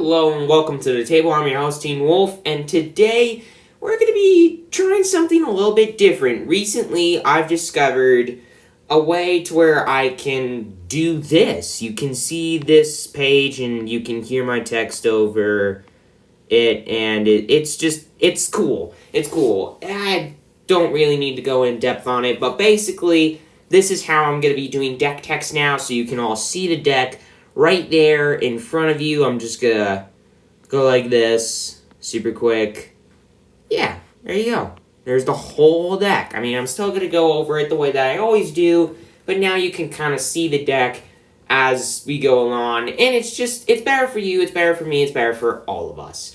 Hello and welcome to the table. I'm your host, Teen Wolf, and today we're going to be trying something a little bit different. Recently, I've discovered a way to where I can do this. You can see this page and you can hear my text over it, and it's cool. It's cool. I don't really need to go in depth on it, but basically, this is how I'm going to be doing deck text now, so you can all see the deck right there in front of you. I'm just going to go like this, super quick. Yeah, there you go. There's the whole deck. I mean, I'm still going to go over it the way that I always do, but now you can kind of see the deck as we go along, and it's better for you, it's better for me, it's better for all of us.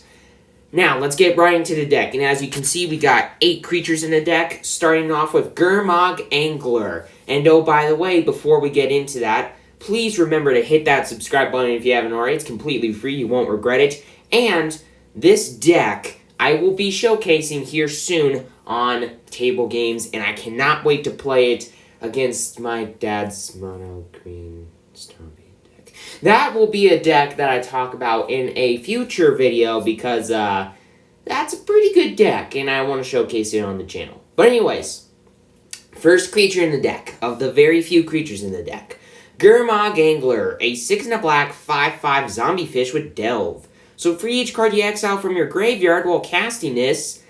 Now, let's get right into the deck, and as you can see, we got 8 creatures in the deck, starting off with Gurmag Angler. And oh, by the way, before we get into that, please remember to hit that subscribe button if you haven't already. It's completely free. You won't regret it. And this deck I will be showcasing here soon on Table Games, and I cannot wait to play it against my dad's mono green Starbait deck. That will be a deck that I talk about in a future video because that's a pretty good deck, and I want to showcase it on the channel. But anyways, first creature in the deck, of the very few creatures in the deck, Gurmag Angler, a 6 and a black 5/5 zombie fish with Delve. So for each card you exile from your graveyard while casting this,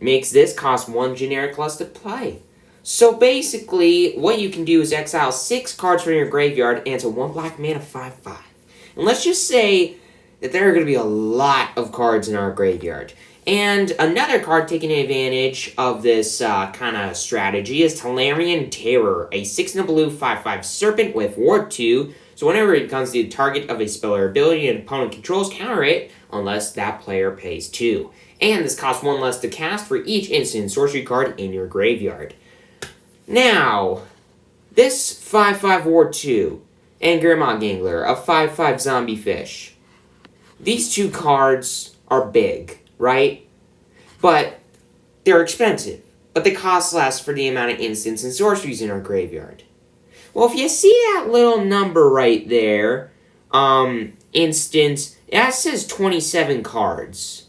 makes this cost 1 generic less to play. So basically, what you can do is exile 6 cards from your graveyard, and it's a 1 black mana 5/5. And let's just say that there are going to be a lot of cards in our graveyard. And another card taking advantage of this kind of strategy is Tolarian Terror, a 6 and a blue 5/5 serpent with Ward 2. So whenever it becomes the target of a spell or ability an opponent controls, counter it unless that player pays 2. And this costs 1 less to cast for each instant sorcery card in your graveyard. Now, this 5/5 Ward 2 and Gurmag Angler, a 5/5 zombie fish. These two cards are big, right? But they're expensive. But they cost less for the amount of instants and sorceries in our graveyard. Well, if you see that little number right there, instants, that says 27 cards.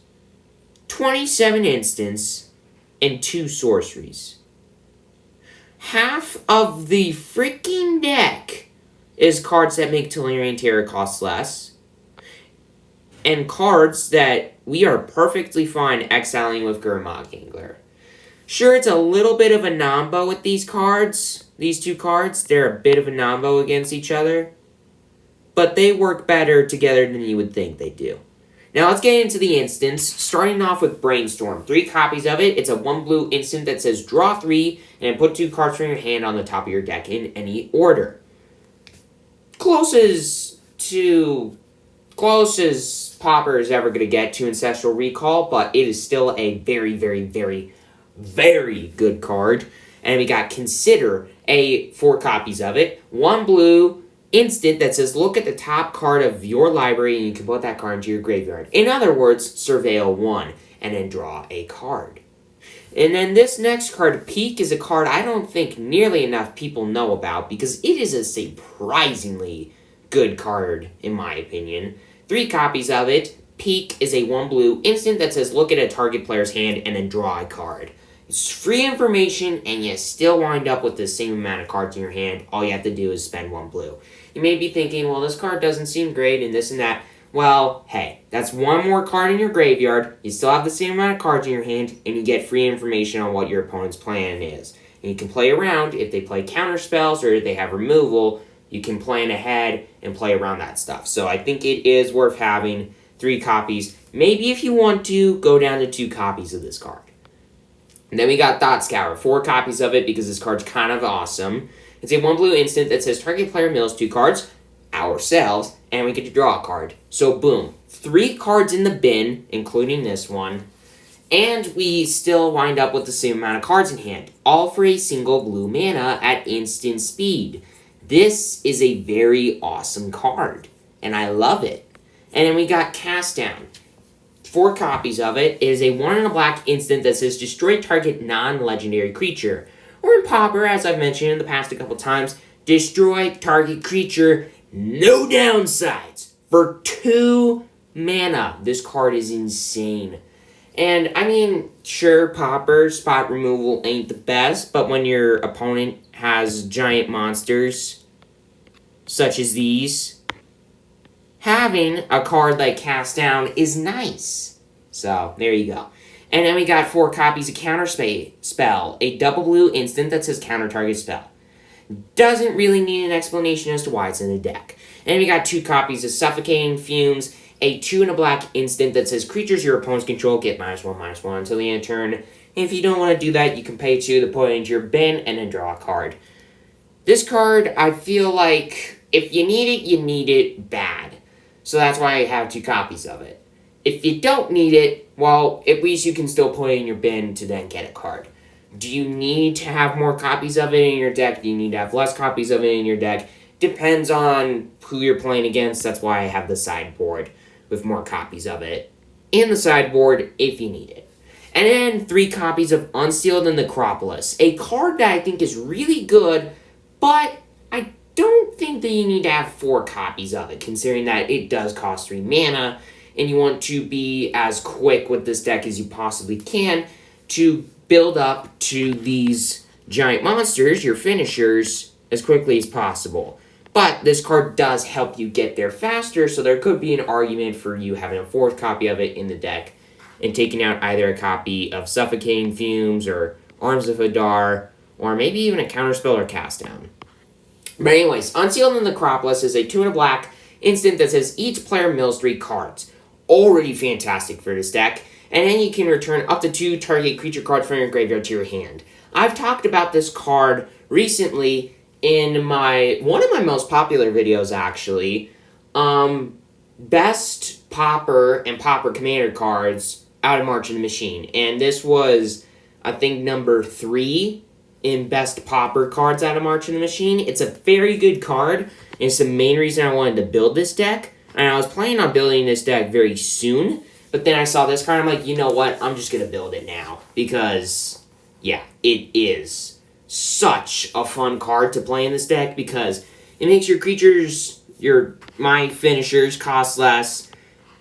27 instants and 2 sorceries. Half of the freaking deck is cards that make Tolarian Terror cost less. And cards that we are perfectly fine exiling with Gurmag Angler. Sure, it's a little bit of a nombo with these cards. These two cards, they're a bit of a nombo against each other. But they work better together than you would think they do. Now let's get into the instants, starting off with Brainstorm. 3 copies of it. It's a 1 blue instant that says draw 3, and put 2 cards from your hand on the top of your deck in any order. Closest Pauper is ever going to get to Ancestral Recall, but it is still a very, very, very, very good card. And we got Consider, 4 copies of it. 1 blue instant that says look at the top card of your library and you can put that card into your graveyard. In other words, surveil 1 and then draw a card. And then this next card, Peek, is a card I don't think nearly enough people know about because it is a surprisingly good card in my opinion. 3 copies of it. Peek is a 1 blue instant that says look at a target player's hand and then draw a card. It's free information and you still wind up with the same amount of cards in your hand. All you have to do is spend 1 blue. You may be thinking, well, this card doesn't seem great and this and that. Well, hey, that's 1 more card in your graveyard. You still have the same amount of cards in your hand and you get free information on what your opponent's plan is. And you can play around. If they play counterspells or if they have removal, you can plan ahead and play around that stuff. So I think it is worth having 3 copies. Maybe if you want to, go down to 2 copies of this card. And then we got Thought Scour, 4 copies of it because this card's kind of awesome. It's a 1 blue instant that says target player mills 2 cards, ourselves, and we get to draw a card. So boom, 3 cards in the bin, including this one, and we still wind up with the same amount of cards in hand, all for a single blue mana at instant speed. This is a very awesome card, and I love it. And then we got Cast Down. 4 copies of it. It is a 1 and a black instant that says destroy target non-legendary creature. Or in Pauper, as I've mentioned in the past a couple times, destroy target creature, no downsides, for 2 mana. This card is insane. And, I mean, sure, Pauper, spot removal ain't the best, but when your opponent has giant monsters, such as these, having a card like Cast Down is nice. So, there you go. And then we got 4 copies of Counterspell, a double blue instant that says counter target spell. Doesn't really need an explanation as to why it's in the deck. And we got 2 copies of Suffocating Fumes, a 2 and a black instant that says creatures your opponents control get -1/-1 until the end of turn. If you don't want to do that, you can pay 2 to put it into your bin and then draw a card. This card, I feel like if you need it bad. So that's why I have 2 copies of it. If you don't need it, well, at least you can still put it in your bin to then get a card. Do you need to have more copies of it in your deck? Do you need to have less copies of it in your deck? Depends on who you're playing against. That's why I have the sideboard with more copies of it in the sideboard if you need it. And then 3 copies of Unseal the Necropolis, a card that I think is really good, but I don't think that you need to have 4 copies of it, considering that it does cost 3 mana, and you want to be as quick with this deck as you possibly can to build up to these giant monsters, your finishers, as quickly as possible. But this card does help you get there faster, so there could be an argument for you having a 4th copy of it in the deck and taking out either a copy of Suffocating Fumes or Arms of Hadar, or maybe even a Counterspell or Cast Down. But anyways, Unseal the Necropolis is a 2 and a black instant that says each player mills 3 cards. Already fantastic for this deck. And then you can return up to 2 target creature cards from your graveyard to your hand. I've talked about this card recently in one of my most popular videos, actually. Best Pauper and Pauper Commander cards out of March of the Machine. And this was, I think, number 3 in Best Pauper cards out of March of the Machine. It's a very good card, and it's the main reason I wanted to build this deck. And I was planning on building this deck very soon, but then I saw this card, and I'm like, you know what, I'm just going to build it now. Because, yeah, it is such a fun card to play in this deck, because it makes your creatures, my finishers, cost less,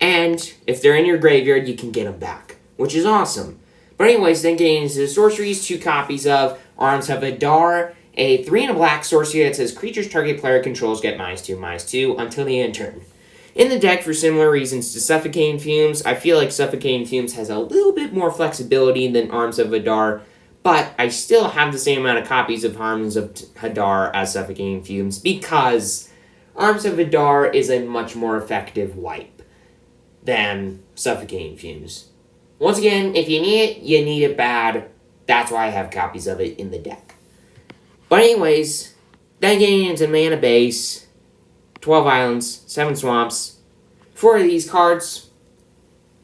and if they're in your graveyard, you can get them back, which is awesome. But anyways, then getting into the sorceries, 2 copies of Arms of Hadar, a 3 and a black sorcery that says creatures target player controls get -2/-2 until the end of turn. In the deck, for similar reasons to Suffocating Fumes, I feel like Suffocating Fumes has a little bit more flexibility than Arms of Hadar, but I still have the same amount of copies of Arms of Hadar as Suffocating Fumes, because Arms of Hadar is a much more effective wipe than Suffocating Fumes. Once again, if you need it, you need it bad. That's why I have copies of it in the deck. But anyways, then getting into mana base, 12 islands, 7 swamps. 4 of these cards,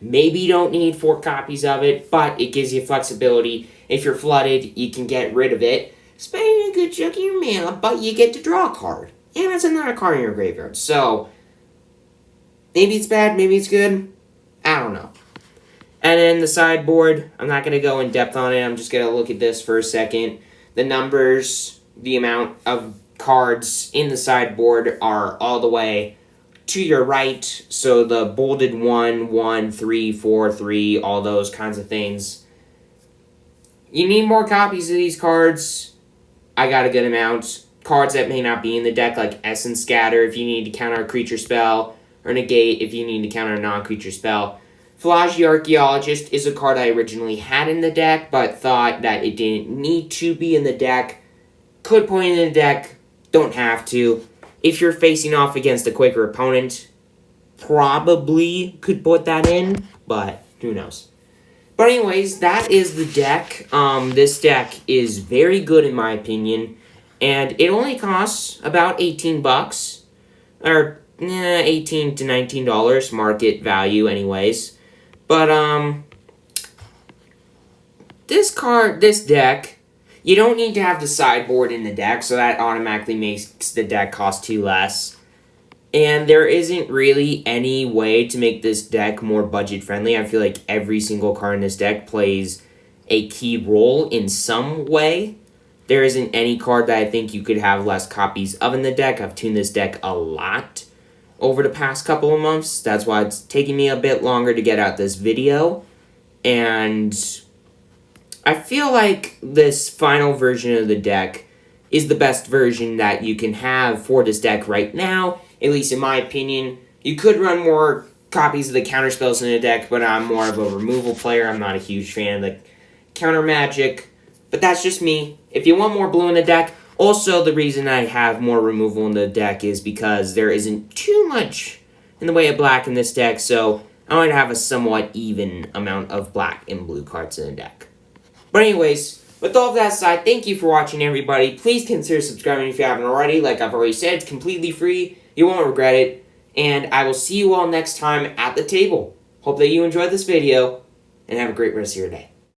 maybe you don't need 4 copies of it, but it gives you flexibility. If you're flooded, you can get rid of it, spending a good chunk of your mana, but you get to draw a card. And that's another card in your graveyard. So, maybe it's bad, maybe it's good. I don't know. And then the sideboard, I'm not going to go in depth on it. I'm just going to look at this for a second. The numbers, the amount of cards in the sideboard are all the way to your right. So the bolded 1, 1, 3, 4, 3, all those kinds of things. You need more copies of these cards. I got a good amount. Cards that may not be in the deck, like Essence Scatter if you need to counter a creature spell, or Negate if you need to counter a non-creature spell. Fallaji Archaeologist is a card I originally had in the deck, but thought that it didn't need to be in the deck. Could put it in the deck, don't have to. If you're facing off against a quicker opponent, probably could put that in, but who knows. But anyways, that is the deck. This deck is very good in my opinion, and it only costs about $18, or $18 to $19 market value anyways. But, this deck, you don't need to have the sideboard in the deck, so that automatically makes the deck cost 2 less. And there isn't really any way to make this deck more budget-friendly. I feel like every single card in this deck plays a key role in some way. There isn't any card that I think you could have less copies of in the deck. I've tuned this deck a lot. over the past couple of months. That's why it's taking me a bit longer to get out this video. And I feel like this final version of the deck is the best version that you can have for this deck right now, at least in my opinion. You could run more copies of the counterspells in the deck, but I'm more of a removal player. I'm not a huge fan of the counter magic, but that's just me. If you want more blue in the deck, also the reason I have more removal in the deck is because there isn't too much in the way of black in this deck, so I want to have a somewhat even amount of black and blue cards in the deck. But anyways, with all of that aside, thank you for watching, everybody. Please consider subscribing if you haven't already. Like I've already said, it's completely free. You won't regret it. And I will see you all next time at the table. Hope that you enjoyed this video, and have a great rest of your day.